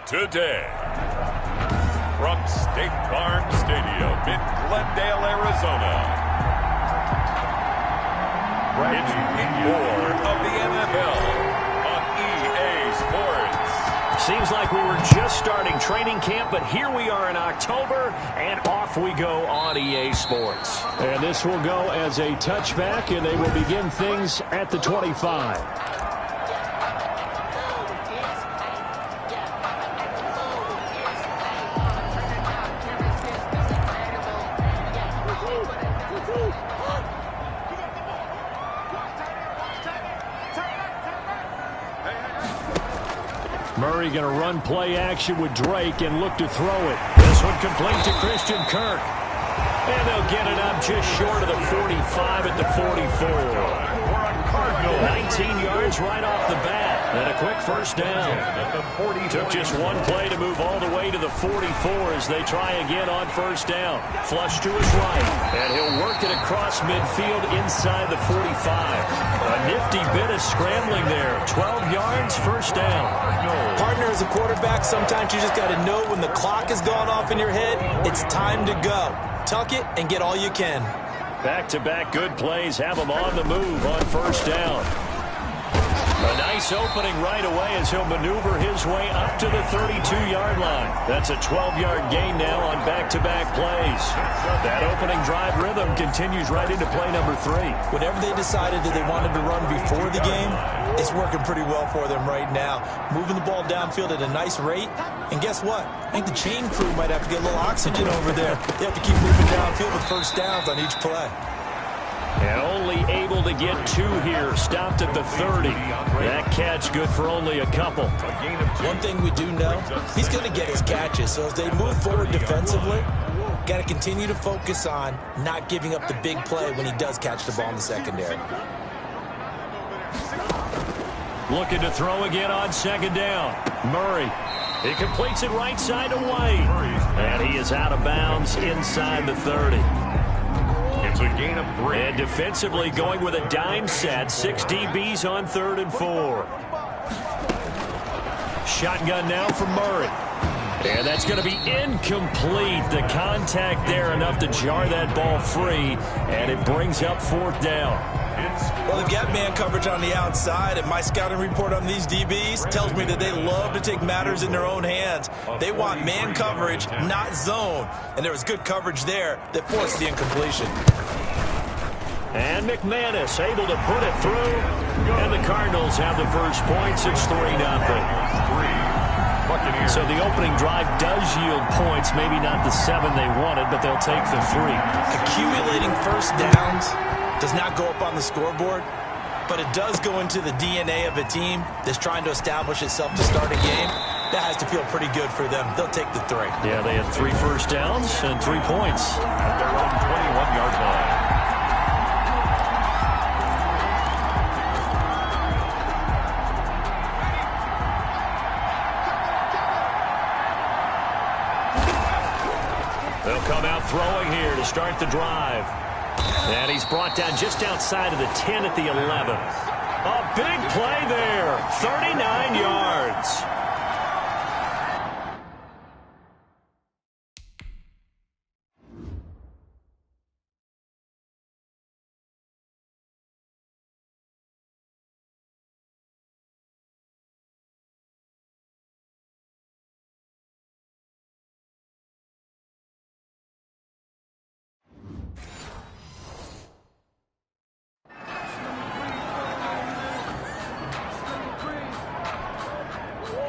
today. From State Farm Stadium in Glendale, Arizona, it's Week 4 of the NFL on EA Sports. Seems like we were just starting training camp, but here we are in October, and off we go on EA Sports. And this will go as a touchback, and they will begin things at the 25. Murray going to run play action with Drake and look to throw it. This one complete to Christian Kirk. And they'll get it up just short of the 45 at the 44. 19 yards right off the bat. And a quick first down. Took just one play to move all the way to the 44 as they try again on first down. Flush to his right. And he'll work it across midfield inside the 45. A nifty bit of scrambling there. 12 yards, first down. Partner, as a quarterback, sometimes you just got to know when the clock has gone off in your head, it's time to go. Tuck it and get all you can. Back-to-back good plays have him on the move on first down. A nice opening right away as he'll maneuver his way up to the 32-yard line. That's a 12-yard gain now on back-to-back plays. That opening drive rhythm continues right into play number 3. Whatever they decided that they wanted to run before the game, it's working pretty well for them right now. Moving the ball downfield at a nice rate. And guess what? I think the chain crew might have to get a little oxygen over there. They have to keep moving downfield with first downs on each play. And only able to get 2 here. Stopped at the 30. That catch good for only a couple. One thing we do know, he's going to get his catches. So as they move forward defensively, got to continue to focus on not giving up the big play when he does catch the ball in the secondary. Looking to throw again on second down. Murray. He completes it right side to White. And he is out of bounds inside the 30. It's a gain of 3. And defensively going with a dime set. 6 DBs on 3rd and 4. Shotgun now from Murray. And that's going to be incomplete. The contact there enough to jar that ball free. And it brings up 4th down. Well, they've got man coverage on the outside, and my scouting report on these DBs tells me that they love to take matters in their own hands. They want man coverage, not zone. And there was good coverage there that forced the incompletion. And McManus able to put it through. And the Cardinals have the first points. It's 3-0. So the opening drive does yield points. Maybe not the 7 they wanted, but they'll take the 3. Accumulating first downs does not go up on the scoreboard, but it does go into the DNA of a team that's trying to establish itself to start a game. That has to feel pretty good for them. They'll take the 3. Yeah, they had 3 first downs and 3 points. At their own 21-yard line. They'll come out throwing here to start the drive. And he's brought down just outside of the 10 at the 11. A big play there. 39 yards.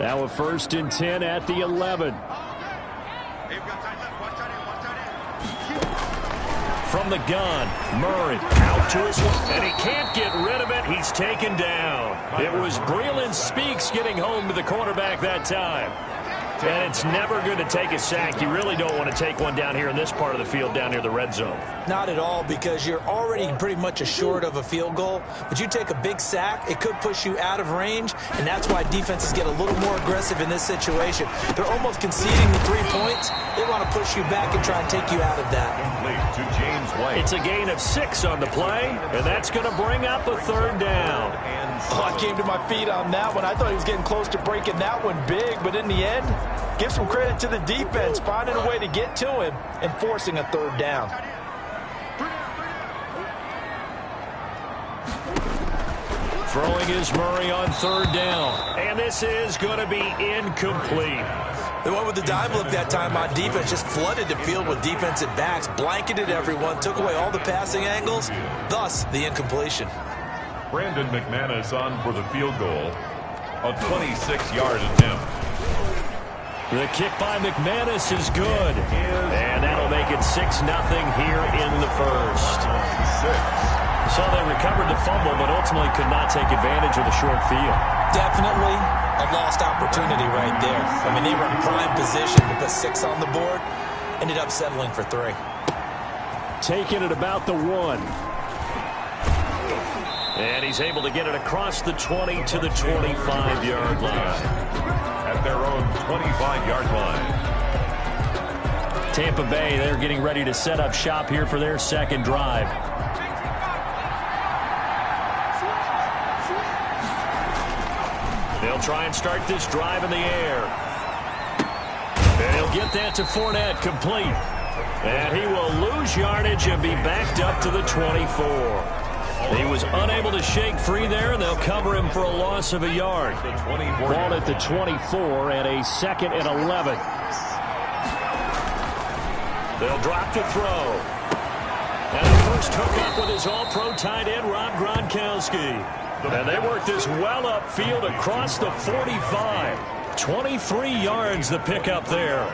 Now a 1st and 10 at the 11. From the gun, Murray out to his one, and he can't get rid of it. He's taken down. It was Breeland Speaks getting home to the quarterback that time. And it's never going to take a sack. You really don't want to take one down here in this part of the field down near the red zone. Not at all, because you're already pretty much assured of a field goal. But you take a big sack, it could push you out of range, and that's why defenses get a little more aggressive in this situation. They're almost conceding the 3 points. They want to push you back and try and take you out of that. To James White. It's a gain of 6 on the play, and that's going to bring up a 3rd down. Oh, I came to my feet on that one. I thought he was getting close to breaking that one big, but in the end, give some credit to the defense, finding a way to get to him and forcing a third down. Throwing is Murray on third down. And this is going to be incomplete. They went with the dive look that time on defense, just flooded the field with defensive backs, blanketed everyone, took away all the passing angles, thus the incompletion. Brandon McManus on for the field goal. A 26-yard attempt. The kick by McManus is good. And that'll make it 6-0 here in the first. So they recovered the fumble, but ultimately could not take advantage of the short field. Definitely a lost opportunity right there. I mean, they were in prime position to put 6 on the board. Ended up settling for 3. Taking it about the 1. And he's able to get it across the 20 to the 25-yard line. At their own 25-yard line. Tampa Bay, they're getting ready to set up shop here for their second drive. They'll try and start this drive in the air. And he'll get that to Fournette, complete. And he will lose yardage and be backed up to the 24. He was unable to shake free there, and they'll cover him for a loss of a yard. Ball at the 24 and a 2nd and 11. They'll drop to throw. And the first hook up with his all-pro tight end, Rob Gronkowski. And they work this well upfield across the 45. 23 yards the pickup there.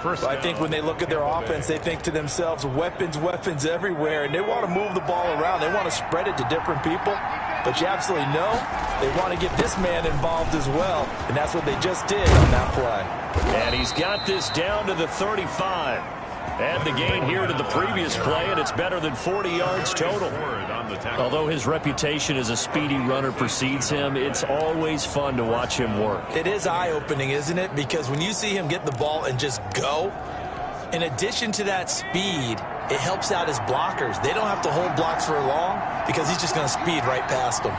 Well, I think when they look at their offense, they think to themselves, weapons, weapons everywhere, and they want to move the ball around. They want to spread it to different people, but you absolutely know they want to get this man involved as well, and that's what they just did on that play. And he's got this down to the 35. Add the gain here to the previous play, and it's better than 40 yards total. Although his reputation as a speedy runner precedes him, it's always fun to watch him work. It is eye-opening, isn't it? Because when you see him get the ball and just go, in addition to that speed, it helps out his blockers. They don't have to hold blocks for long because he's just going to speed right past them.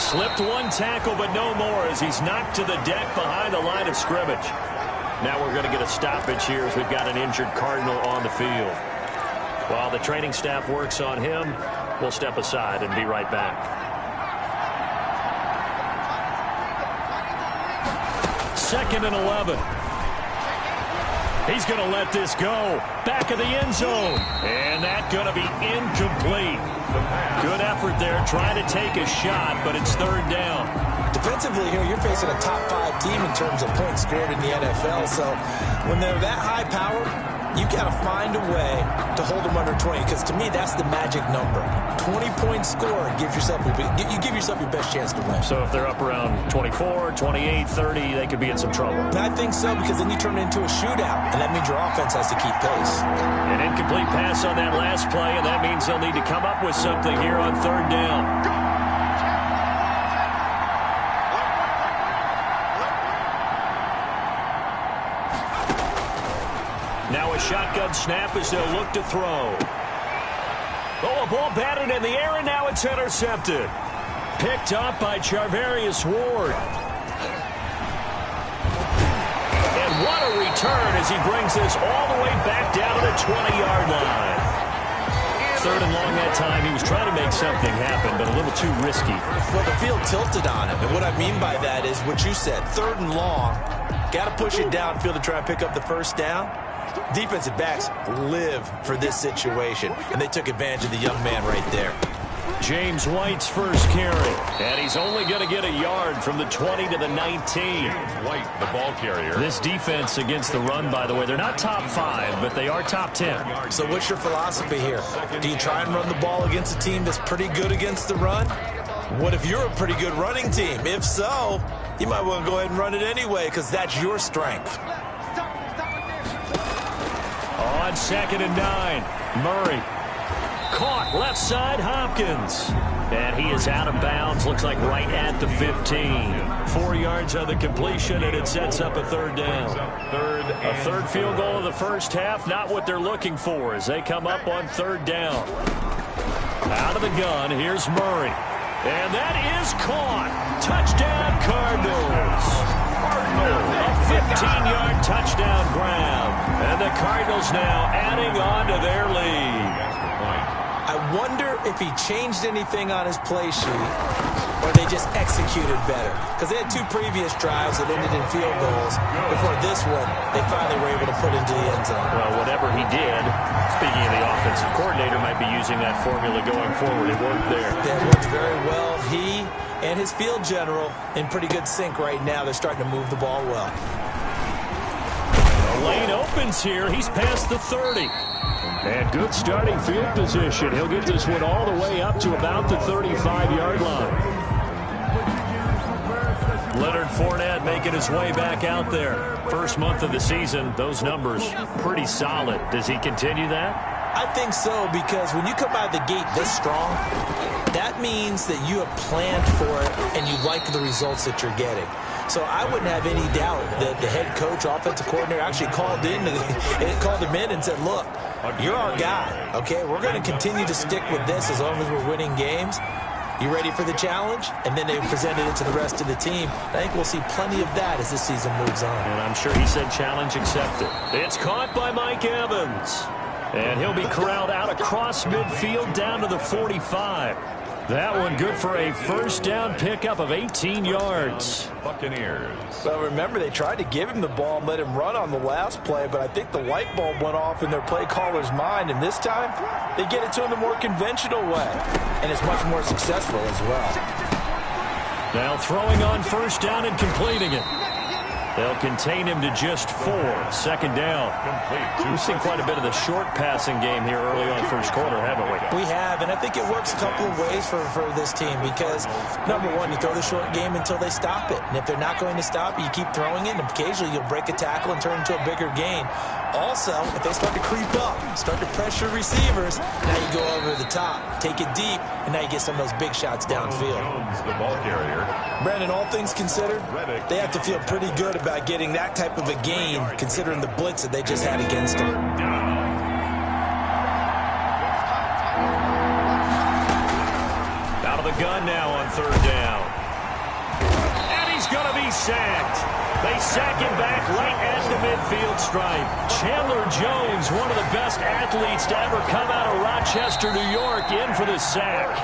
Slipped one tackle, but no more as he's knocked to the deck behind the line of scrimmage. Now we're going to get a stoppage here as we've got an injured Cardinal on the field. While the training staff works on him, we'll step aside and be right back. Second and 11. He's going to let this go. Back of the end zone. And that's going to be incomplete. Good effort there trying to take a shot, but it's third down. Defensively here, you're facing a top 5 team in terms of points scored in the NFL. So when they're that high powered, you got to find a way to hold them under 20. Because to me, that's the magic number. 20 points scored gives yourself you give yourself your best chance to win. So if they're up around 24, 28, 30, they could be in some trouble. I think so, because then you turn it into a shootout, and that means your offense has to keep pace. An incomplete pass on that last play, and that means they'll need to come up with something here on third down. Now a shotgun snap as they'll look to throw. Oh, a ball batted in the air, and now it's intercepted. Picked up by Charvarius Ward. And what a return as he brings this all the way back down to the 20-yard line. Third and long that time. He was trying to make something happen, but a little too risky. Well, the field tilted on him, and what I mean by that is what you said. Third and long, got to push it downfield to try and pick up the first down. Defensive backs live for this situation, and they took advantage of the young man right there. James White's first carry, and he's only going to get a yard from the 20 to the 19. White, the ball carrier. This defense against the run, by the way, they're not top 5, but they are top 10. So what's your philosophy here? Do you try and run the ball against a team that's pretty good against the run? What if you're a pretty good running team? If so, you might want to go ahead and run it anyway, because that's your strength. On 2nd and 9, Murray. caught. Left side, Hopkins. And he is out of bounds. Looks like right at the 15. 4 yards on the completion, and it sets up a third down. A third field goal of the first half. Not what they're looking for as they come up on third down. Out of the gun, here's Murray. And that is caught. Touchdown, Cardinals. A 15-yard touchdown grab. And the Cardinals now adding on to their lead. I wonder if he changed anything on his play sheet or they just executed better. Because they had 2 previous drives that ended in field goals. Before this one, they finally were able to put into the end zone. Well, whatever he did, speaking of the offensive coordinator, might be using that formula going forward. It worked there. That worked very well. He and his field general in pretty good sync right now. They're starting to move the ball well. The lane opens here. He's past the 30. And good starting field position. He'll get this one all the way up to about the 35-yard line. Leonard Fournette making his way back out there. First month of the season, those numbers pretty solid. Does he continue that? I think so, because when you come out of the gate this strong, that means that you have planned for it and you like the results that you're getting. So I wouldn't have any doubt that the head coach, offensive coordinator, actually called him in and said, look, you're our guy, okay? We're going to continue to stick with this as long as we're winning games. You ready for the challenge? And then they presented it to the rest of the team. I think we'll see plenty of that as this season moves on. And I'm sure he said challenge accepted. It's caught by Mike Evans. And he'll be corralled out across midfield down to the 45. That one good for a first down pickup of 18 yards. Buccaneers. Well, remember, they tried to give him the ball and let him run on the last play, but I think the light bulb went off in their play caller's mind, and this time they get it to him the more conventional way, and it's much more successful as well. Now throwing on first down and completing it. They'll contain him to just 4. Second down. We've seen quite a bit of the short passing game here early on first quarter, haven't we? We have, and I think it works a couple of ways for this team because, number one, you throw the short game until they stop it. And if they're not going to stop it, you keep throwing it, and occasionally you'll break a tackle and turn it into a bigger gain. Also, if they start to creep up, start to pressure receivers, now you go over the top, take it deep, and now you get some of those big shots downfield. Jones, the ball carrier. Brandon, all things considered, they have to feel pretty good about getting that type of a gain, considering the blitz that they just had against them. Out of the gun now on third down. And he's going to be sacked. They sack him back right at the midfield stripe. Chandler Jones, one of the best athletes to ever come out of Rochester, New York, in for the sack.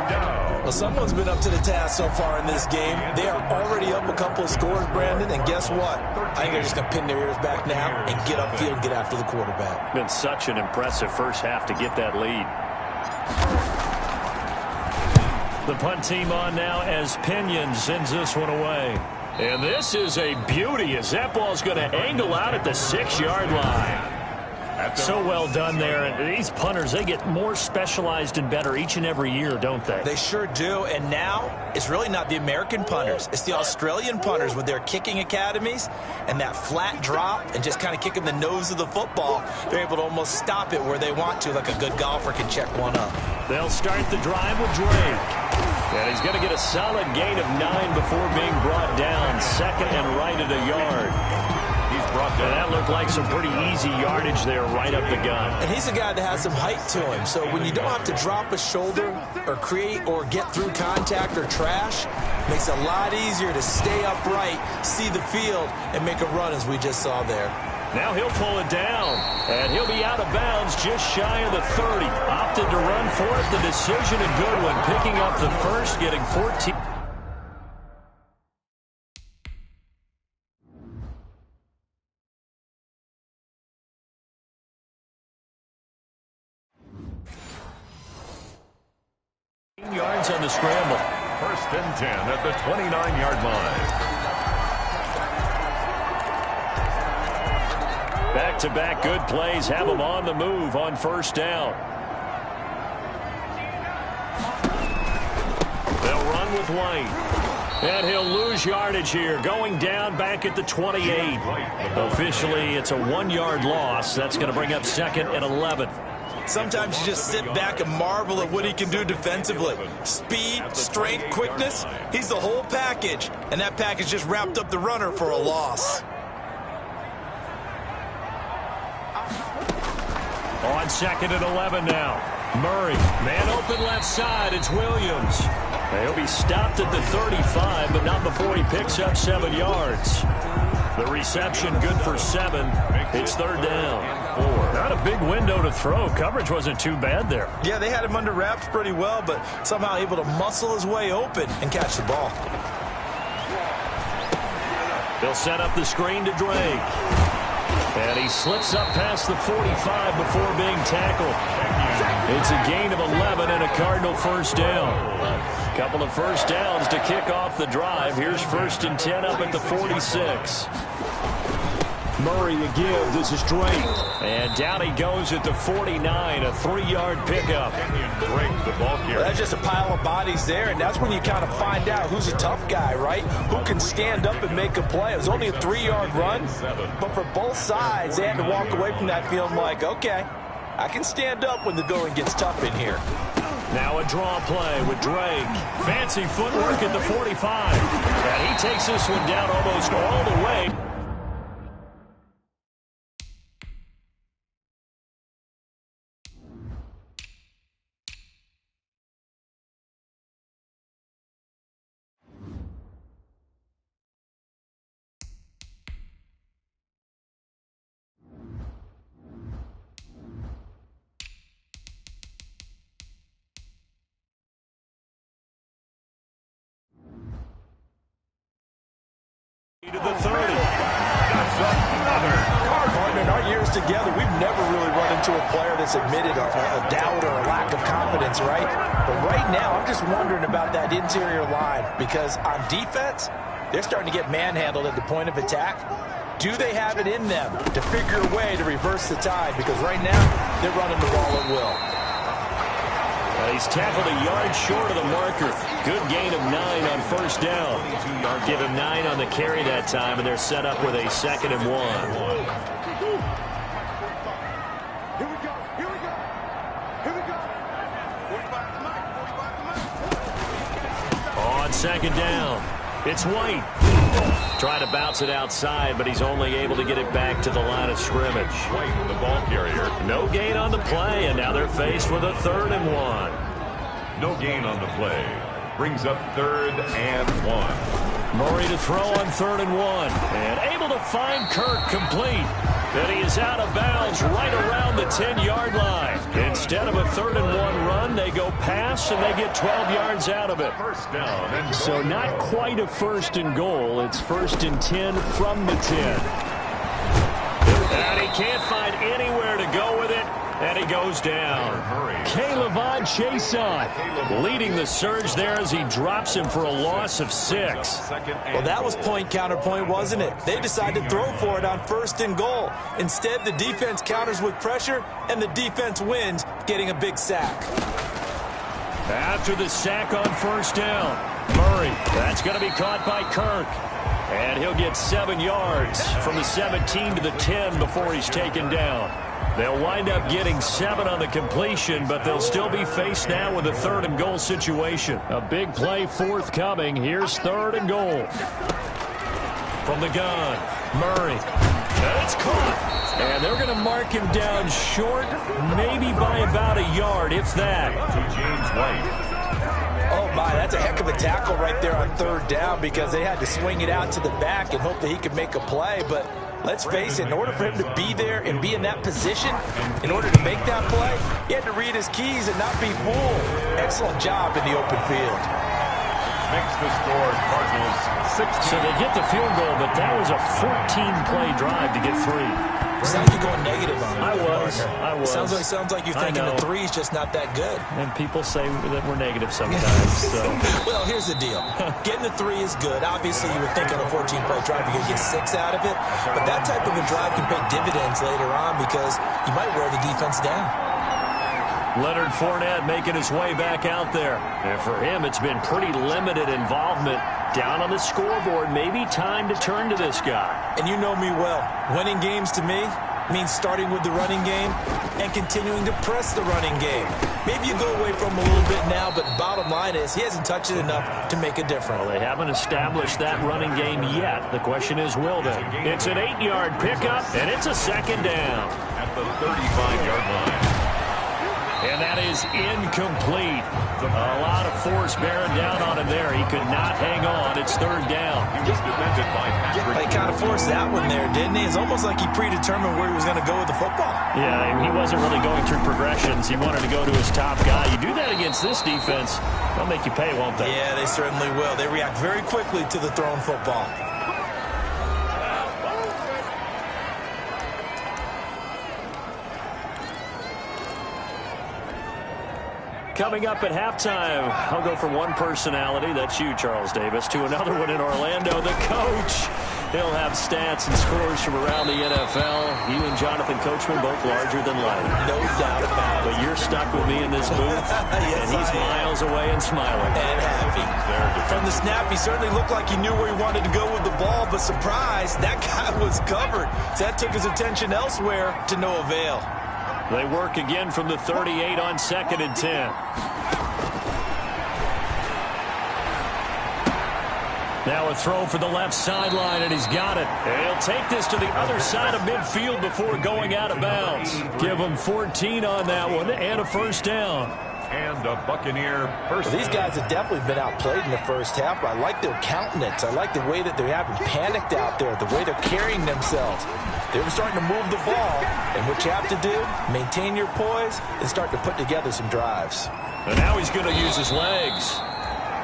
Well, someone's been up to the task so far in this game. They are already up a couple of scores, Brandon, and guess what? I think they're just going to pin their ears back now and get upfield and get after the quarterback. Been such an impressive first half to get that lead. The punt team on now as Pinion sends this one away. And this is a beauty as that ball's going to angle out at the 6-yard line. So well done there. And these punters, they get more specialized and better each and every year, don't they? They sure do. And now it's really not the American punters. It's the Australian punters with their kicking academies and that flat drop and just kind of kicking the nose of the football. They're able to almost stop it where they want to, like a good golfer can check one up. They'll start the drive with Drake. And he's going to get a solid gain of 9 before being brought down. Second and right at a yard. He's brought down. And that looked like some pretty easy yardage there right up the gun. And he's a guy that has some height to him. So when you don't have to drop a shoulder or create or get through contact or trash, it makes it a lot easier to stay upright, see the field, and make a run as we just saw there. Now he'll pull it down, and he'll be out of bounds just shy of the 30. Opted to run for it. The decision a good one, picking up the first, getting 14. Yards on the scramble. First and 10 at the 29-yard line. Back-to-back good plays have them on the move on first down. They'll run with White. And he'll lose yardage here, going down back at the 28. Officially, it's a 1-yard loss. That's going to bring up second and 11. Sometimes you just sit back and marvel at what he can do defensively. Speed, strength, quickness, he's the whole package. And that package just wrapped up the runner for a loss. On 2nd and 11 now. Murray, man open left side, it's Williams. He'll be stopped at the 35, but not before he picks up 7 yards. The reception good for 7. It's 3rd down. 4. Not a big window to throw. Coverage wasn't too bad there. Yeah, they had him under wraps pretty well, but somehow able to muscle his way open and catch the ball. They'll set up the screen to Drake. And he slips up past the 45 before being tackled. It's a gain of 11 and a Cardinal first down. Couple of first downs to kick off the drive. Here's 1st and 10 up at the 46. Murray to give. This is Drake. And down he goes at the 49, a 3-yard pickup. Well, that's just a pile of bodies there, and that's when you kind of find out who's a tough guy, right? Who can stand up and make a play. It was only a 3-yard run, but for both sides, they had to walk away from that feeling like, okay, I can stand up when the going gets tough in here. Now a draw play with Drake. Fancy footwork at the 45. And he takes this one down almost all the way. To the 30. That's another Partner, in our years together, we've never really run into a player that's admitted a doubt or a lack of confidence, right? But right now, I'm just wondering about that interior line because on defense, they're starting to get manhandled at the point of attack. Do they have it in them to figure a way to reverse the tide? Because right now, they're running the ball at will. He's tackled a yard short of the marker. Good gain of 9 on first down. Give him 9 on the carry that time, and they're set up with a 2nd and 1. On 2nd down, it's White. Trying to bounce it outside, but he's only able to get it back to the line of scrimmage. White, the ball carrier. No gain on the play, and now they're faced with a 3rd and 1. No gain on the play. Brings up 3rd and 1. Murray to throw on 3rd and 1. And able to find Kirk complete. But he is out of bounds right around the 10-yard line. Instead of a 3rd and 1 run, they go pass, and they get 12 yards out of it. First down and So not quite a 1st and goal. It's 1st and 10 from the 10. And he can't find anywhere to go with it. And he goes down. Caleb Chason leading the surge there as he drops him for a loss of 6. Well, that was point counterpoint, wasn't it? They decided to throw for it on 1st and goal. Instead, the defense counters with pressure, and the defense wins, getting a big sack. After the sack on 1st down, Murray, that's going to be caught by Kirk. And he'll get 7 yards from the 17 to the 10 before he's taken down. They'll wind up getting 7 on the completion, but they'll still be faced now with a 3rd and goal situation. A big play forthcoming. Here's 3rd and goal. From the gun, Murray. And it's caught. And they're going to mark him down short, maybe by about a yard, if that. to James White. Oh, my, that's a heck of a tackle right there on 3rd down because they had to swing it out to the back and hope that he could make a play, but let's face it, in order for him to be there and be in that position, in order to make that play, he had to read his keys and not be fooled. Excellent job in the open field. Makes the score Cardinals 16. So they get the field goal, but that was a 14-play drive to get 3. Sounds like you're going negative on it. I was. Sounds like you're thinking the 3's just not that good. And people say that we're negative sometimes. So. Well, here's the deal. Getting the 3 is good. Obviously, you would think on a 14-play drive you're going to get 6 out of it. But that type of a drive can pay dividends later on because you might wear the defense down. Leonard Fournette making his way back out there. And for him, it's been pretty limited involvement. Down on the scoreboard, maybe time to turn to this guy. And you know me well. Winning games to me means starting with the running game and continuing to press the running game. Maybe you go away from him a little bit now, but the bottom line is he hasn't touched it enough to make a difference. Well, they haven't established that running game yet. The question is, will they? It's an 8-yard pickup, and it's a second down. At the 35-yard line. And that is incomplete. A lot of force bearing down on him there. He could not hang on. It's third down. He was defended by Patrick. He kind of forced that one there, didn't he? It's almost like he predetermined where he was going to go with the football. Yeah, he wasn't really going through progressions. He wanted to go to his top guy. You do that against this defense, they'll make you pay, won't they? Yeah, they certainly will. They react very quickly to the thrown football. Coming up at halftime, I'll go from one personality, that's you, Charles Davis, to another one in Orlando, the coach. He'll have stats and scores from around the NFL. You and Jonathan Coachman both larger than life. No doubt about it. But you're stuck with me in this booth, yes, and he's miles away and smiling. And happy. From the snap, he certainly looked like he knew where he wanted to go with the ball, but surprise, that guy was covered. So that took his attention elsewhere to no avail. They work again from the 38 on 2nd and 10. Now a throw for the left sideline, and he's got it. And he'll take this to the other side of midfield before going out of bounds. Give him 14 on that one and a first down. And a Buccaneer first. Well, these guys have definitely been outplayed in the first half, but I like their countenance. I like the way that they haven't panicked out there, the way they're carrying themselves. They were starting to move the ball, and what you have to do, maintain your poise and start to put together some drives. And now he's going to use his legs.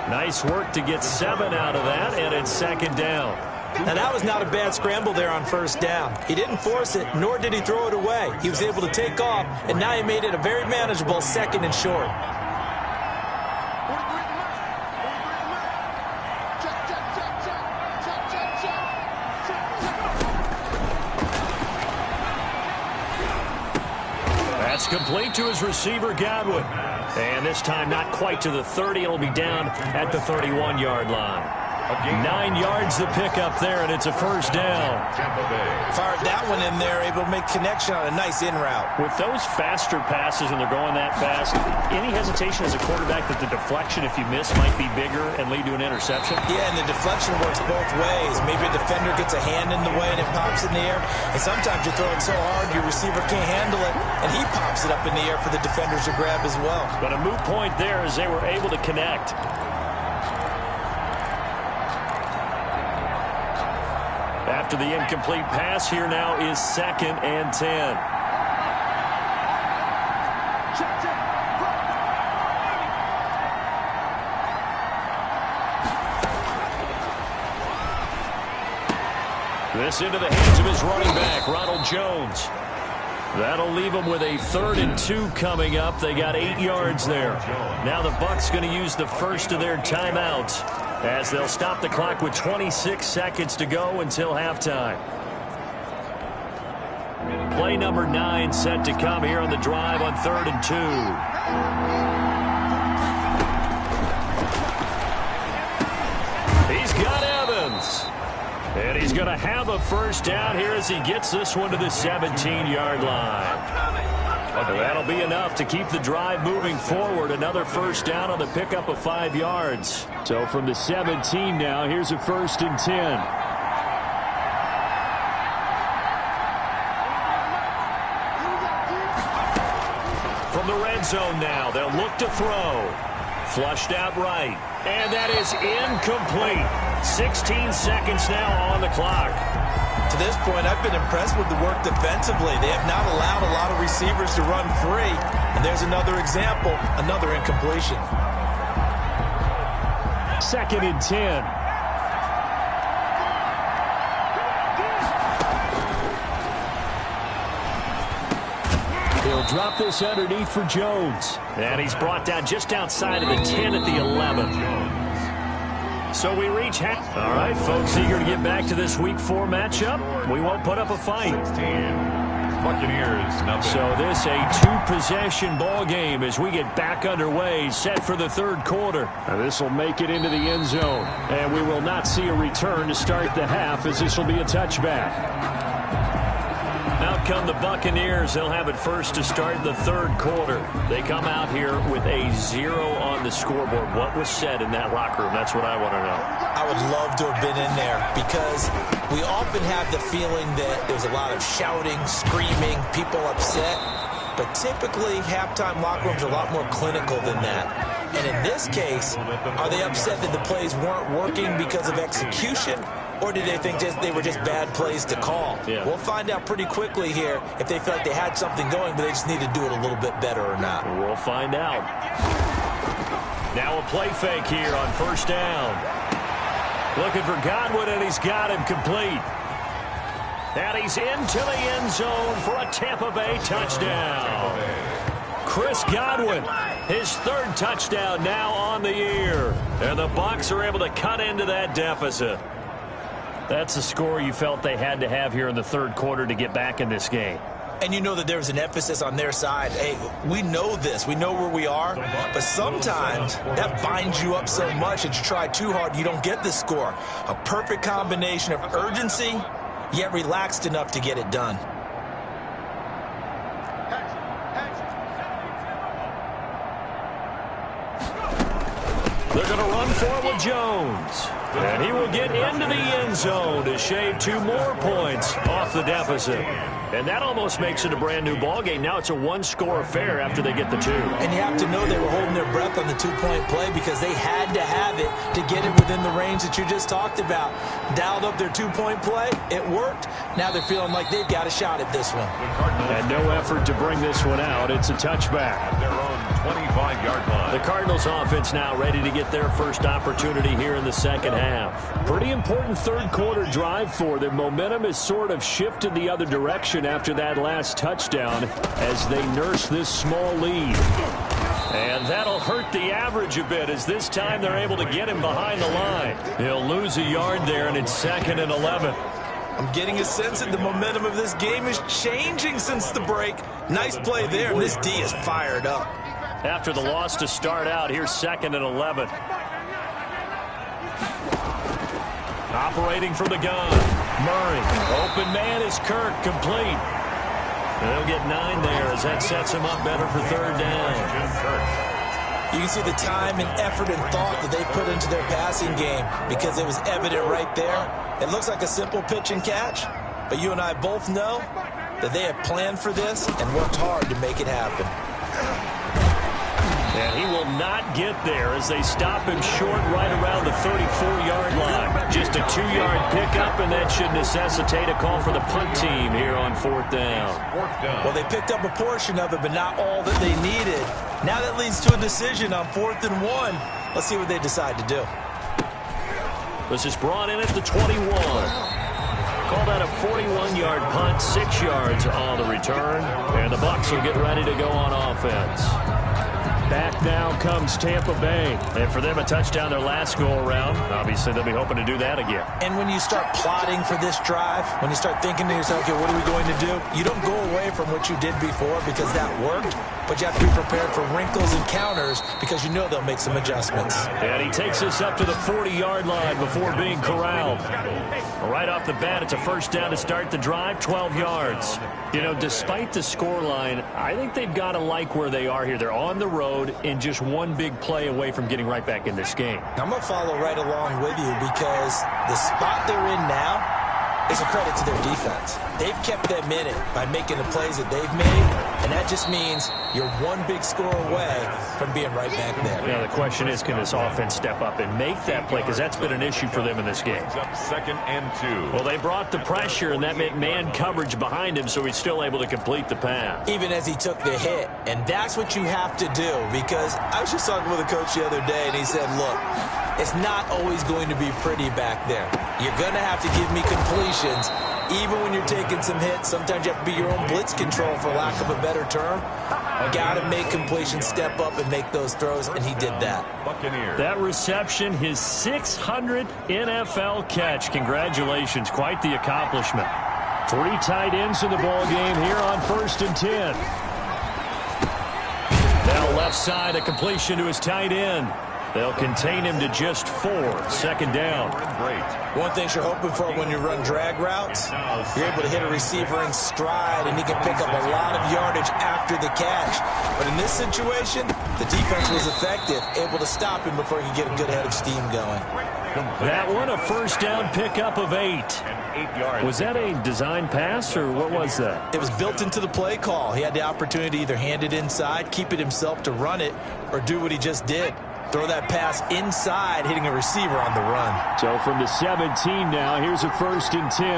Nice work to get 7 out of that, and it's second down. Now, that was not a bad scramble there on first down. He didn't force it, nor did he throw it away. He was able to take off, and now he made it a very manageable 2nd and short. That's complete to his receiver, Godwin. And this time not quite to the 30. It'll be down at the 31-yard line. 9 yards the pickup there, and it's a first down. Fired that one in there, able to make connection on a nice in route. With those faster passes, when they're going that fast, any hesitation as a quarterback that the deflection, if you miss, might be bigger and lead to an interception? Yeah, and the deflection works both ways. Maybe a defender gets a hand in the way and it pops in the air. And sometimes you throw it so hard your receiver can't handle it, and he pops it up in the air for the defenders to grab as well. But a moot point there as they were able to connect. After the incomplete pass, here now is 2nd and 10. This into the hands of his running back, Ronald Jones. That'll leave them with a 3rd and 2 coming up. They got 8 yards there. Now the Bucs going to use the first of their timeouts, as they'll stop the clock with 26 seconds to go until halftime. Play number 9 set to come here on the drive on 3rd and 2. He's got Evans. And he's going to have a first down here as he gets this one to the 17-yard line. That'll be enough to keep the drive moving forward. Another first down on the pickup of 5 yards. So from the 17 now, here's a 1st and 10. From the red zone now, they'll look to throw. Flushed out right. And that is incomplete. 16 seconds now on the clock. To this point, I've been impressed with the work defensively. They have not allowed a lot of receivers to run free. And there's another example, another incompletion. 2nd and 10. He'll drop this underneath for Jones. And he's brought down just outside of the 10 at the 11. So we reach half. All right, folks, eager to get back to this Week 4 matchup. We won't put up a fight. Buccaneers, nothing. So this a 2-possession ball game as we get back underway, set for the 3rd quarter. This will make it into the end zone. And we will not see a return to start the half, as this will be a touchback. Now Out come the Buccaneers. They'll have it first to start in the third quarter. They come out here with a 0 on the scoreboard. What was said in that locker room? That's what I want to know. I would love to have been in there because we often have the feeling that there's a lot of shouting, screaming, people upset. But typically, halftime locker rooms are a lot more clinical than that. And in this case, are they upset that the plays weren't working because of execution? Or did they think they were just bad plays to call? Yeah. We'll find out pretty quickly here if they feel like they had something going, but they just need to do it a little bit better or not. We'll find out. Now a play fake here on first down. Looking for Godwin, and he's got him complete. And he's into the end zone for a Tampa Bay touchdown. Chris Godwin, his third touchdown now on the year. And the Bucs are able to cut into that deficit. That's the score you felt they had to have here in the third quarter to get back in this game. And you know that there's an emphasis on their side. Hey, we know this. We know where we are. But sometimes that binds you up so much that you try too hard, you don't get the score. A perfect combination of urgency, yet relaxed enough to get it done. They're going to run for it with Jones. And he will get into the end zone to shave 2 more points off the deficit. And that almost makes it a brand-new ballgame. Now it's a one-score affair after they get the 2. And you have to know they were holding their breath on the 2-point play because they had to have it to get it within the range that you just talked about. Dialed up their 2-point play. It worked. Now they're feeling like they've got a shot at this one. And no effort to bring this one out. It's a touchback. At their own 25-yard line. The Cardinals offense now ready to get their first opportunity here in the second half. Pretty important third quarter drive for them. Momentum has sort of shifted the other direction after that last touchdown as they nurse this small lead. And that'll hurt the average a bit as this time they're able to get him behind the line. He'll lose a yard there, and it's 2nd and 11. I'm getting a sense that the momentum of this game is changing since the break. Nice play there, and this D is fired up. After the loss to start out, here's 2nd and 11. Operating from the gun. Murray. Open man is Kirk. Complete. They'll get 9 there as that sets him up better for third down. You can see the time and effort and thought that they put into their passing game because it was evident right there. It looks like a simple pitch and catch, but you and I both know that they have planned for this and worked hard to make it happen. And he will not get there as they stop him short right around the 34-yard line. Just a 2-yard pickup, and that should necessitate a call for the punt team here on 4th down. Well, they picked up a portion of it, but not all that they needed. Now that leads to a decision on 4th and 1. Let's see what they decide to do. This is brought in at the 21. Called out a 41-yard punt, 6 yards on the return. And the Bucs will get ready to go on offense. Back now comes Tampa Bay. And for them, a touchdown their last go-around. Obviously, they'll be hoping to do that again. And when you start plotting for this drive, when you start thinking to yourself, okay, what are we going to do? You don't go away from what you did before because that worked, but you have to be prepared for wrinkles and counters because you know they'll make some adjustments. And he takes us up to the 40-yard line before being corralled. Right off the bat, it's a first down to start the drive, 12 yards. You know, despite the scoreline, I think they've got to like where they are here. They're on the road and just one big play away from getting right back in this game. I'm going to follow right along with you because the spot they're in now is a credit to their defense. They've kept them in it by making the plays that they've made, and that just means you're one big score away from being right back there. Now, the question is, can this offense step up and make that play? Because that's been an issue for them in this game. Up 2nd and 2. Well, they brought the pressure, and that meant man coverage behind him, so he's still able to complete the pass. Even as he took the hit, and that's what you have to do, because I was just talking with a coach the other day, and he said, look, it's not always going to be pretty back there. You're going to have to give me completions. Even when you're taking some hits, sometimes you have to be your own blitz control, for lack of a better term. Got to make completions, step up, and make those throws, and he did that. Buccaneers. That reception, his 600th NFL catch. Congratulations. Quite the accomplishment. 3 tight ends in the ball game here on 1st and 10. Now left side, a completion to his tight end. They'll contain him to just 4. Second down. One thing you're hoping for when you run drag routes, you're able to hit a receiver in stride, and he can pick up a lot of yardage after the catch. But in this situation, the defense was effective, able to stop him before he could get a good head of steam going. That one, a first down pickup of 8. Was that a design pass, or what was that? It was built into the play call. He had the opportunity to either hand it inside, keep it himself to run it, or do what he just did. Throw that pass inside, hitting a receiver on the run. So from the 17 now, here's a 1st and 10.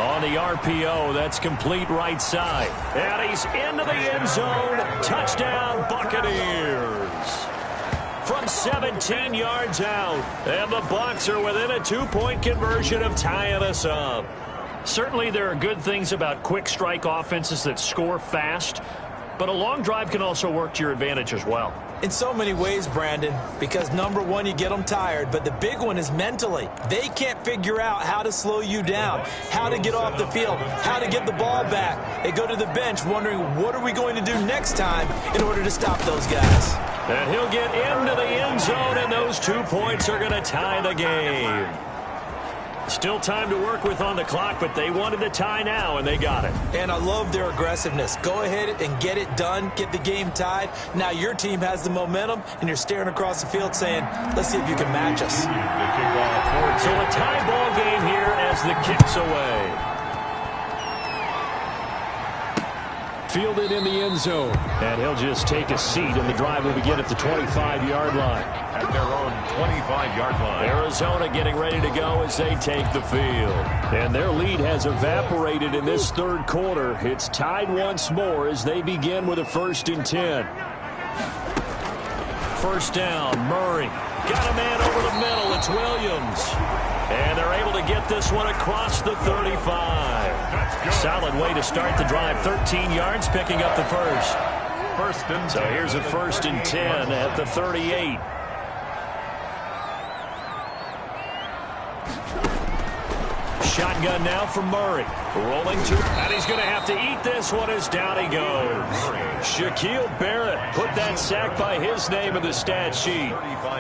On the RPO, that's complete right side. And he's into the end zone. Touchdown, Buccaneers. From 17 yards out. And the Bucs are within a 2-point conversion of tying us up. Certainly there are good things about quick strike offenses that score fast. But a long drive can also work to your advantage as well. In so many ways, Brandon, because number one, you get them tired, but the big one is mentally. They can't figure out how to slow you down, how to get off the field, how to get the ball back. They go to the bench wondering, what are we going to do next time in order to stop those guys? And he'll get into the end zone, and those 2 points are going to tie the game. Still time to work with on the clock, but they wanted the tie now, and they got it. And I love their aggressiveness. Go ahead and get it done, get the game tied. Now your team has the momentum, and you're staring across the field saying, let's see if you can match us. So a tie ball game here as the kick's away. Fielded in the end zone. And he'll just take a seat, and the drive will begin at the 25-yard line. At their own 25-yard line. Arizona getting ready to go as they take the field. And their lead has evaporated in this 3rd quarter. It's tied once more as they begin with a 1st and 10. First down, Murray. Got a man over the middle. It's Williams. And they're able to get this one across the 35. Solid way to start the drive. 13 yards, picking up the first. So here's a 1st and 10 at the 38. Shotgun now for Murray. Rolling to, and he's going to have to eat this one as down he goes. Shaquille Barrett put that sack by his name in the stat sheet.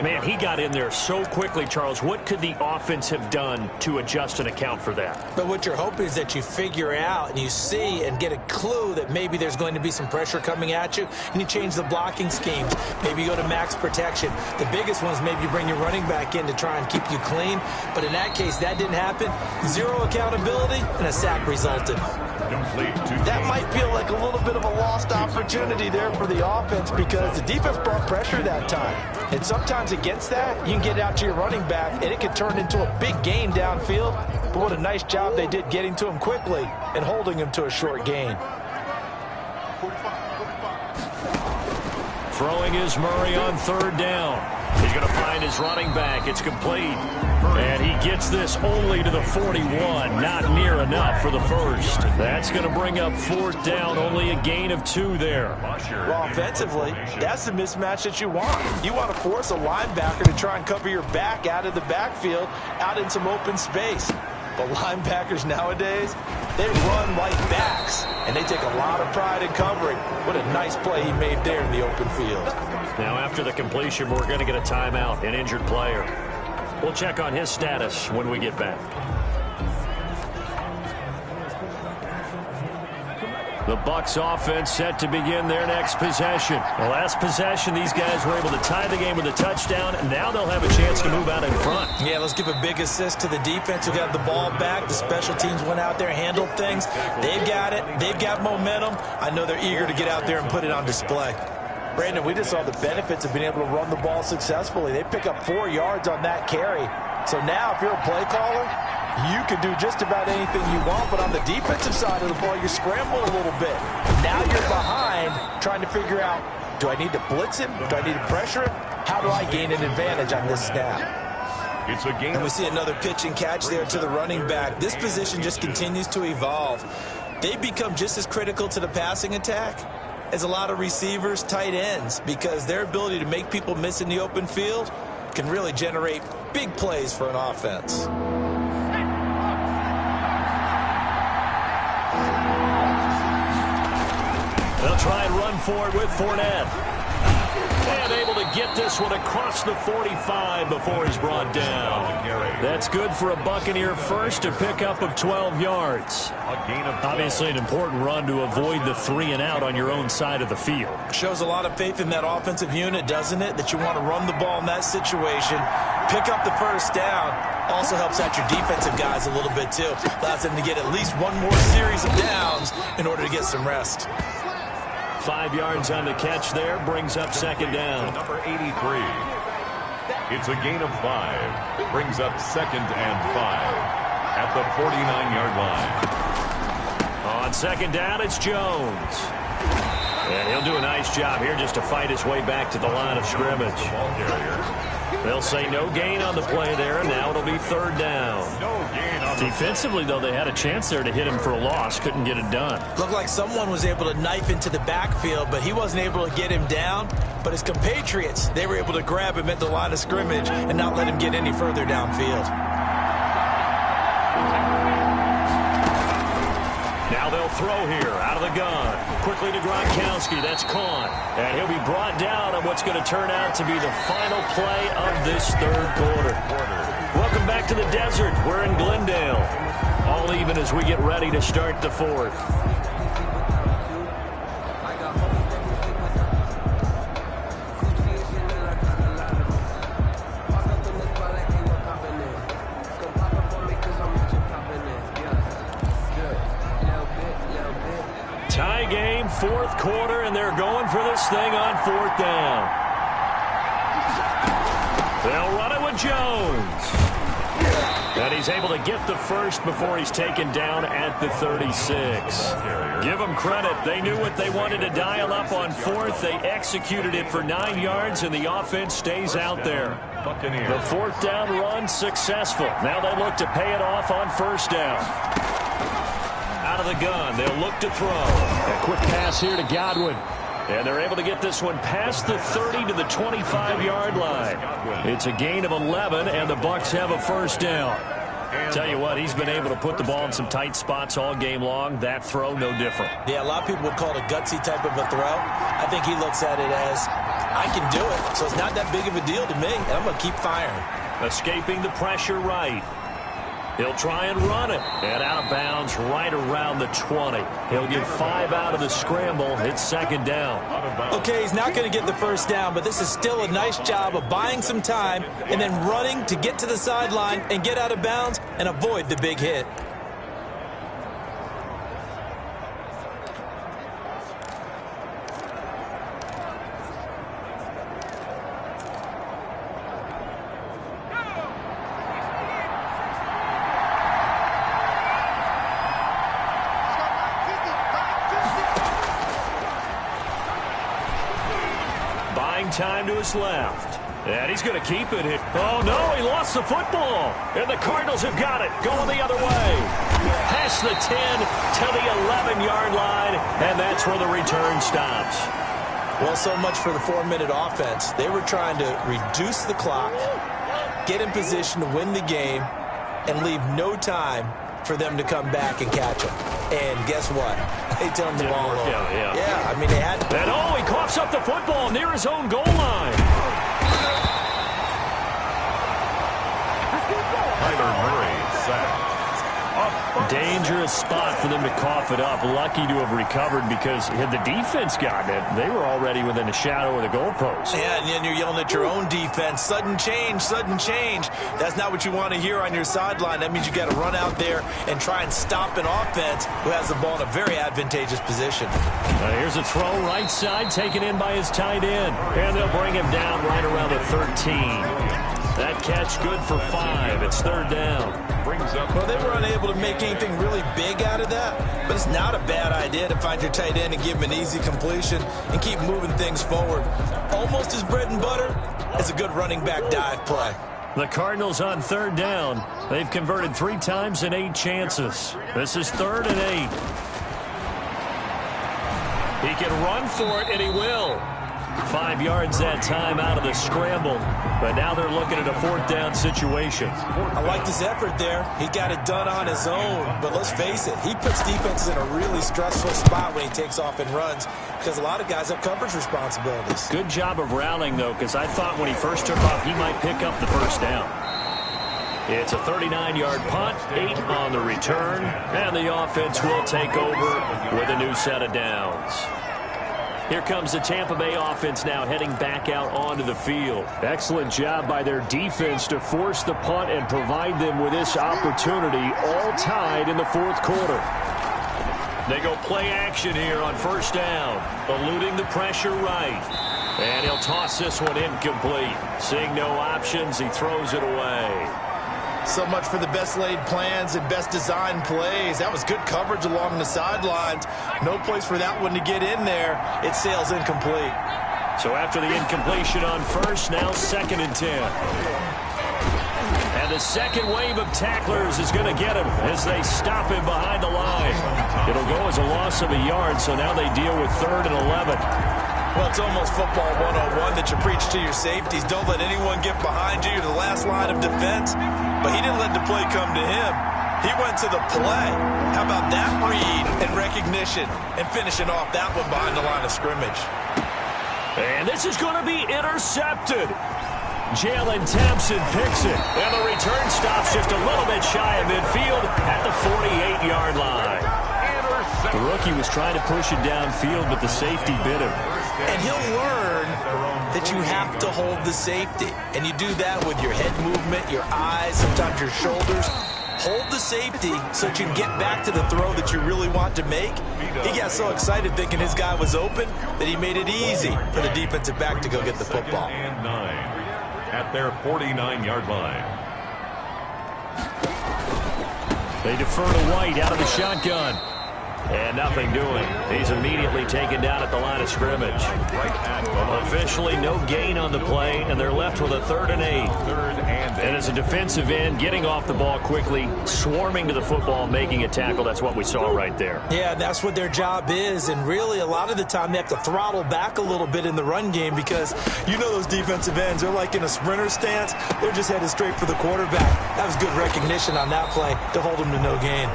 Man, he got in there so quickly, Charles. What could the offense have done to adjust and account for that? But what you're hoping is that you figure out and you see and get a clue that maybe there's going to be some pressure coming at you, and you change the blocking schemes. Maybe you go to max protection. The biggest one is maybe you bring your running back in to try and keep you clean. But in that case, that didn't happen. Zero accountability, and a sack resulted. That might feel like a little bit of a lost opportunity there for the offense because the defense brought pressure that time. And sometimes against that, you can get out to your running back, and it can turn into a big gain downfield. But what a nice job they did getting to him quickly and holding him to a short gain. Throwing is Murray on 3rd down. He's going to find his running back. It's complete. And he gets this only to the 41. Not near enough for the first. That's going to bring up 4th down. Only a gain of 2 there. Well, offensively, that's the mismatch that you want. You want to force a linebacker to try and cover your back out of the backfield, out in some open space. But linebackers nowadays, they run like backs, and they take a lot of pride in covering. What a nice play he made there in the open field. Now, after the completion, we're going to get a timeout, an injured player. We'll check on his status when we get back. The Bucs offense set to begin their next possession. The last possession, these guys were able to tie the game with a touchdown, and now they'll have a chance to move out in front. Yeah, let's give a big assist to the defense who got the ball back. The special teams went out there, handled things. They've got it. They've got momentum. I know they're eager to get out there and put it on display. Brandon, we just saw the benefits of being able to run the ball successfully. They pick up 4 yards on that carry. So now if you're a play caller, you can do just about anything you want, but on the defensive side of the ball, you're scrambling a little bit. Now you're behind trying to figure out, do I need to blitz him? Do I need to pressure him? How do I gain an advantage on this snap? It's a game. And we see another pitch and catch there to the running back. This position just continues to evolve. They become just as critical to the passing attack as a lot of receivers, tight ends, because their ability to make people miss in the open field can really generate big plays for an offense. The They'll try and run for it with Fournette. And able to get this one across the 45 before he's brought down. That's good for a Buccaneer first, to pick up of 12 yards. Obviously an important run to avoid the 3 and out on your own side of the field. Shows a lot of faith in that offensive unit, doesn't it? That you want to run the ball in that situation, pick up the first down. Also helps out your defensive guys a little bit too. Allows them to get at least one more series of downs in order to get some rest. 5 yards on the catch there, brings up second down. Number 83. It's a gain of 5. Brings up second and 5 at the 49-yard line. On second down, it's Jones. And he'll do a nice job here just to fight his way back to the line of scrimmage. They'll say no gain on the play there, and now it'll be third down. Defensively, though, they had a chance there to hit him for a loss. Couldn't get it done. Looked like someone was able to knife into the backfield, but he wasn't able to get him down. But his compatriots, they were able to grab him at the line of scrimmage and not let him get any further downfield. Now they'll throw here out of the gun. Quickly to Gronkowski. That's caught. And he'll be brought down on what's going to turn out to be the final play of this third quarter. Welcome back to the desert. We're in Glendale. All even as we get ready to start the fourth. Tie game, fourth quarter, and they're going for this thing on fourth down. They'll run it with Jones. And he's able to get the first before he's taken down at the 36. Give them credit. They knew what they wanted to dial up on fourth. They executed it for 9 yards, and the offense stays out there. The fourth down run successful. Now they look to pay it off on first down. Out of the gun, they'll look to throw. A quick pass here to Godwin. And they're able to get this one past the 30 to the 25-yard line. It's a gain of 11, and the Bucs have a first down. Tell you what, he's been able to put the ball in some tight spots all game long. That throw, no different. Yeah, a lot of people would call it a gutsy type of a throw. I think he looks at it as, I can do it, so it's not that big of a deal to me, and I'm going to keep firing. Escaping the pressure right. He'll try and run it. And out of bounds right around the 20. He'll get 5 out of the scramble. It's second down. Okay, he's not going to get the first down, but this is still a nice job of buying some time and then running to get to the sideline and get out of bounds and avoid the big hit. Time to his left. And he's going to keep it. Oh, no, he lost the football. And the Cardinals have got it. Going the other way. Past the 10 to the 11-yard line. And that's where the return stops. Well, so much for the 4-minute offense. They were trying to reduce the clock, get in position to win the game, and leave no time for them to come back and catch him. And guess what? They turned the ball over. Yeah, I mean, they had to. And oh, he coughs up the football near his own goal line. Kyler Murray sacked. Dangerous spot for them to cough it up. Lucky to have recovered, because had the defense gotten it, they were already within a shadow of the goalpost. Yeah, and then you're yelling at your own defense. Sudden change, sudden change. That's not what you want to hear on your sideline. That means you got to run out there and try and stop an offense who has the ball in a very advantageous position. Here's a throw right side, taken in by his tight end. And they'll bring him down right around the 13. That catch good for 5. It's third down. Well, they were unable to make anything really big out of that, but it's not a bad idea to find your tight end and give him an easy completion and keep moving things forward. Almost as bread and butter as a good running back dive play. The Cardinals on third down. They've converted 3 times in 8 chances. This is 3rd and 8. He can run for it, and he will. 5 yards that time out of the scramble. But now they're looking at a 4th down situation. I liked his effort there. He got it done on his own. But let's face it, he puts defenses in a really stressful spot when he takes off and runs because a lot of guys have coverage responsibilities. Good job of rallying, though, because I thought when he first took off, he might pick up the 1st down. It's a 39-yard punt, 8 on the return, and the offense will take over with a new set of downs. Here comes the Tampa Bay offense now heading back out onto the field. Excellent job by their defense to force the punt and provide them with this opportunity, all tied in the 4th quarter. They go play action here on 1st down, eluding the pressure right. And he'll toss this one incomplete. Seeing no options, he throws it away. So much for the best laid plans and best designed plays. That was good coverage along the sidelines. No place for that one to get in there. It sails incomplete. So after the incompletion on 1st, now 2nd and 10. And the second wave of tacklers is going to get him as they stop him behind the line. It'll go as a loss of a yard, so now they deal with 3rd and 11. Well, it's almost football 101 that you preach to your safeties. Don't let anyone get behind you. You're the last line of defense. But he didn't let the play come to him. He went to the play. How about that read and recognition and finishing off that one behind the line of scrimmage. And this is going to be intercepted. Jalen Thompson picks it. And the return stops just a little bit shy of midfield at the 48-yard line. The rookie was trying to push it downfield, but the safety bit him. And he'll learn that you have to hold the safety. And you do that with your head movement, your eyes, sometimes your shoulders. Hold the safety so that you can get back to the throw that you really want to make. He got so excited thinking his guy was open that he made it easy for the defensive back to go get the football. And 9 at their 49-yard line. They defer to White out of the shotgun. And nothing doing. He's immediately taken down at the line of scrimmage. Officially, no gain on the play, and they're left with a 3rd and 8. And as a defensive end, getting off the ball quickly, swarming to the football, making a tackle. That's what we saw right there. Yeah, that's what their job is. And really, a lot of the time, they have to throttle back a little bit in the run game because you know those defensive ends, they're like in a sprinter stance. They're just headed straight for the quarterback. That was good recognition on that play to hold him to no gain.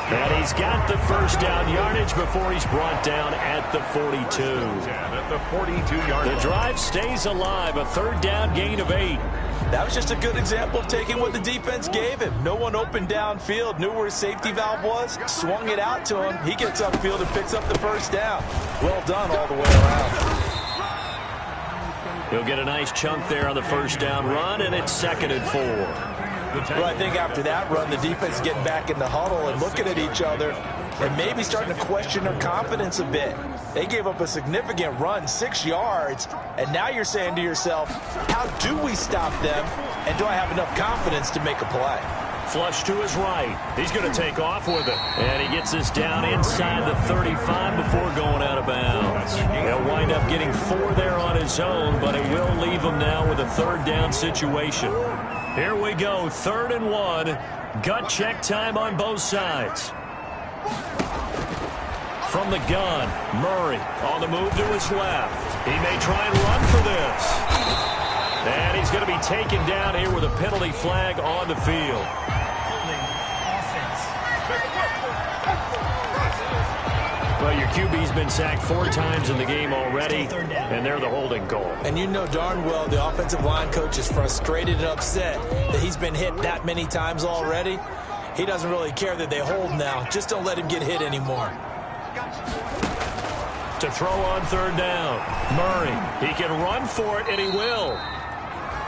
And he's got the 1st down yardage before he's brought down at the 42. At the 42-yard line. The drive stays alive, a 3rd down gain of 8. That was just a good example of taking what the defense gave him. No one open downfield, knew where his safety valve was, swung it out to him. He gets upfield and picks up the 1st down. Well done all the way around. He'll get a nice chunk there on the 1st down run, and it's 2nd and 4. Well, I think after that run, the defense is getting back in the huddle and looking at each other and maybe starting to question their confidence a bit. They gave up a significant run, 6 yards, and now you're saying to yourself, how do we stop them, and do I have enough confidence to make a play? Flush to his right. He's going to take off with it. And he gets this down inside the 35 before going out of bounds. He'll wind up getting 4 there on his own, but it will leave him now with a 3rd down situation. Here we go, 3rd and 1. Gut check time on both sides. From the gun, Murray on the move to his left. He may try and run for this. And he's going to be taken down here with a penalty flag on the field. Well, your QB's been sacked 4 times in the game already, and they're the holding goal. And you know darn well the offensive line coach is frustrated and upset that he's been hit that many times already. He doesn't really care that they hold now. Just don't let him get hit anymore. To throw on 3rd down, Murray. He can run for it, and he will.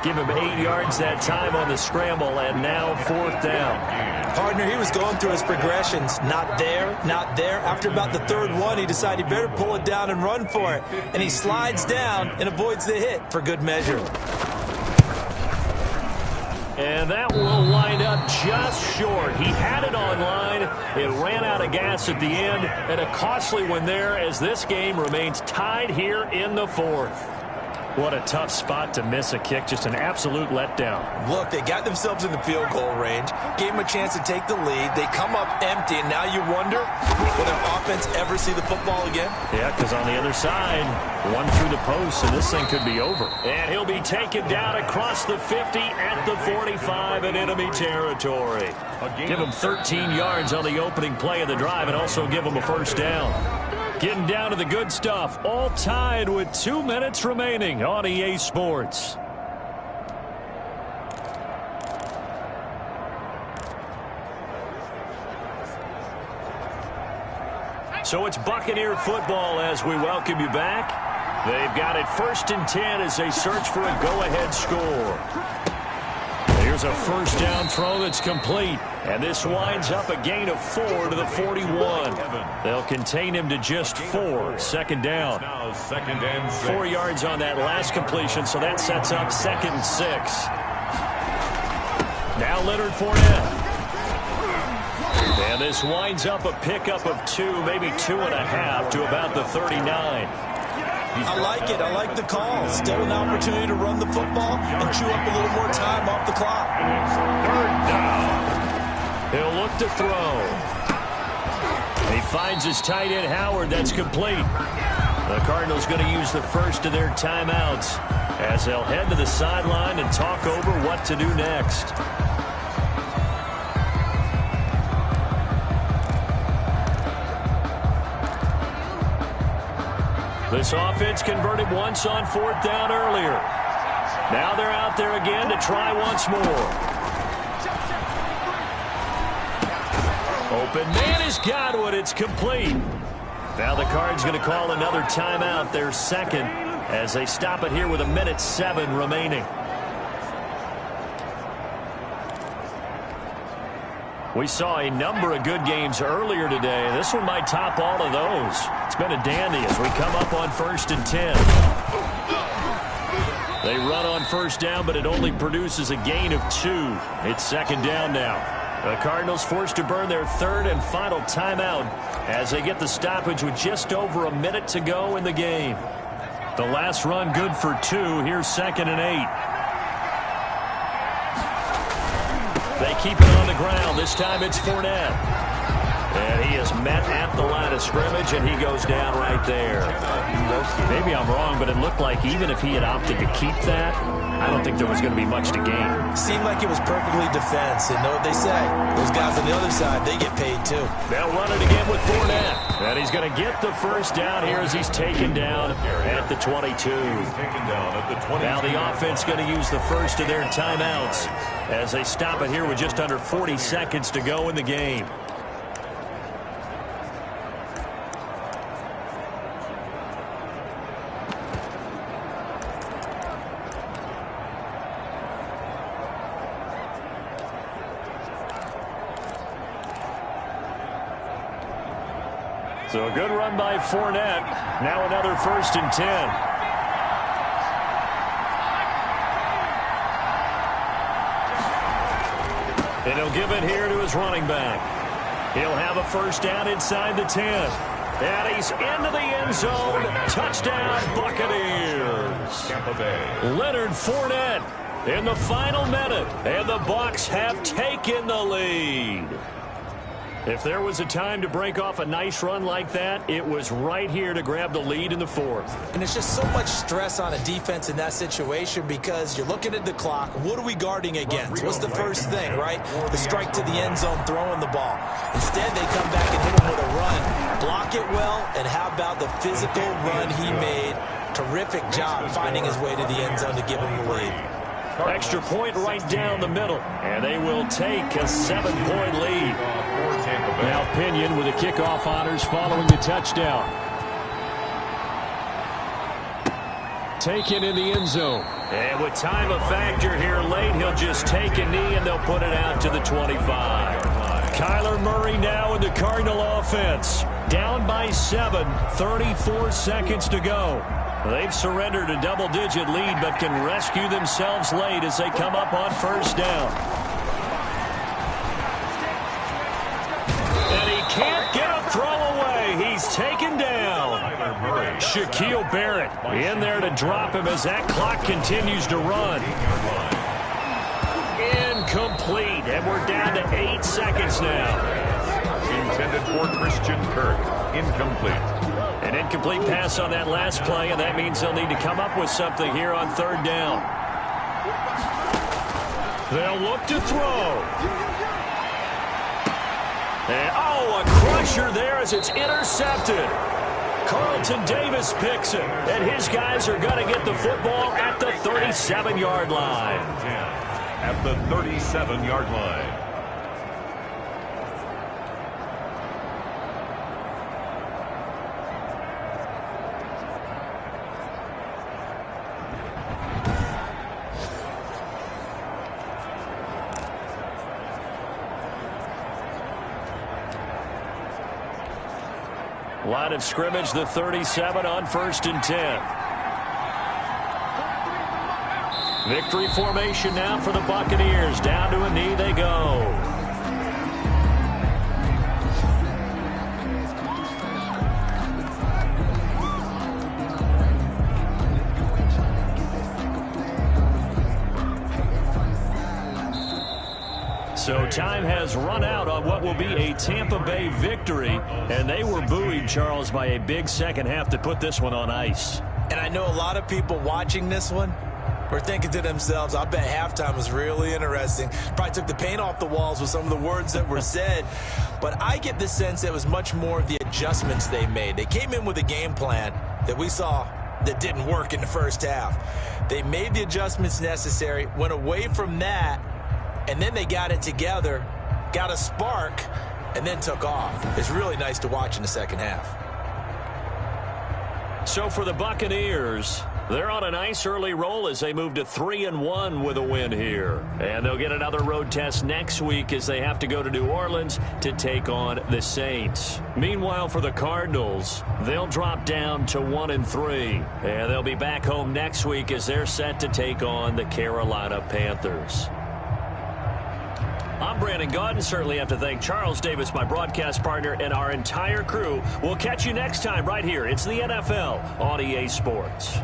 Give him 8 yards that time on the scramble, and now 4th down. Partner, he was going through his progressions. Not there, not there. After about the 3rd one, he decided he better pull it down and run for it. And he slides down and avoids the hit for good measure. And that will wind up just short. He had it online. It ran out of gas at the end. And a costly one there as this game remains tied here in the 4th. What a tough spot to miss a kick. Just an absolute letdown. Look, they got themselves in the field goal range, gave them a chance to take the lead. They come up empty, and now you wonder, will their offense ever see the football again? Yeah, because on the other side, one through the post, and this thing could be over. And he'll be taken down across the 50 at the 45 in enemy territory. Give him 13 yards on the opening play of the drive and also give him a first down. Getting down to the good stuff, all tied with 2 minutes remaining on EA Sports. So it's Buccaneer football as we welcome you back. They've got it 1st and 10 as they search for a go-ahead score. Here's a first down throw that's complete. And this winds up a gain of 4 to the 41. They'll contain him to just 4. Second down. 4 yards on that last completion, so that sets up 2nd and 6. Now Leonard Fournette. And this winds up a pickup of 2, maybe 2.5 to about the 39. I like it. I like the call. Still an opportunity to run the football and chew up a little more time off the clock. 3rd down. He'll look to throw. He finds his tight end, Howard. That's complete. The Cardinals going to use the first of their timeouts as they'll head to the sideline and talk over what to do next. This offense converted once on 4th down earlier. Now they're out there again to try once more. Open man is Godwin. It's complete. Now the Cards going to call another timeout, their second, as they stop it here with 1:07 remaining. We saw a number of good games earlier today. This one might top all of those. It's been a dandy as we come up on 1st and 10. They run on 1st down, but it only produces a gain of 2. It's 2nd down now. The Cardinals forced to burn their 3rd and final timeout as they get the stoppage with just over a minute to go in the game. The last run good for 2. Here's 2nd and 8. They keep it on the ground. This time it's Fournette. And he is met at the line of scrimmage, and he goes down right there. Maybe I'm wrong, but it looked like even if he had opted to keep that, I don't think there was going to be much to gain. Seemed like it was perfectly defense. And know what they say? Those guys on the other side, they get paid too. They'll run it again with Fournette. And he's going to get the first down here as he's taken down at the 22. Now the offense going to use the first of their timeouts as they stop it here with just under 40 seconds to go in the game. So a good run by Fournette. Now another 1st and 10. And he'll give it here to his running back. He'll have a first down inside the 10. And he's into the end zone. Touchdown, Buccaneers. Leonard Fournette in the final minute. And the Bucs have taken the lead. If there was a time to break off a nice run like that, it was right here to grab the lead in the 4th. And it's just so much stress on a defense in that situation because you're looking at the clock. What are we guarding against? What's the first thing, right? The strike to the end zone, throwing the ball. Instead, they come back and hit him with a run. Block it well, and how about the physical run he made? Terrific job finding his way to the end zone to give him the lead. Extra point right down the middle, and they will take a 7-point lead. Now Pinion with the kickoff honors following the touchdown. Taken in the end zone. And with time a factor here late, he'll just take a knee and they'll put it out to the 25. Kyler Murray now in the Cardinal offense. Down by 7, 34 seconds to go. They've surrendered a double-digit lead but can rescue themselves late as they come up on 1st down. And he can't get a throw away. He's taken down. Shaquille Barrett in there to drop him as that clock continues to run. Incomplete, and we're down to 8 seconds now. Intended for Christian Kirk. Incomplete. An incomplete pass on that last play, and that means they'll need to come up with something here on third down. They'll look to throw. And, a crusher there as it's intercepted. Carlton Davis picks it, and his guys are going to get the football at the 37-yard line. At the 37-yard line. Line of scrimmage, the 37 on 1st and 10. Victory formation now for the Buccaneers. Down to a knee they go. So time has run out on what will be a Tampa Bay victory, and they were buoyed, Charles, by a big second half to put this one on ice. And I know a lot of people watching this one were thinking to themselves, I bet halftime was really interesting. Probably took the paint off the walls with some of the words that were said. But I get the sense it was much more of the adjustments they made. They came in with a game plan that we saw that didn't work in the first half. They made the adjustments necessary, went away from that, and then they got it together, got a spark, and then took off. It's really nice to watch in the second half. So for the Buccaneers, they're on a nice early roll as they move to 3-1 with a win here. And they'll get another road test next week as they have to go to New Orleans to take on the Saints. Meanwhile, for the Cardinals, they'll drop down to 1-3. And they'll be back home next week as they're set to take on the Carolina Panthers. I'm Brandon Gaudin. Certainly have to thank Charles Davis, my broadcast partner, and our entire crew. We'll catch you next time right here. It's the NFL on EA Sports.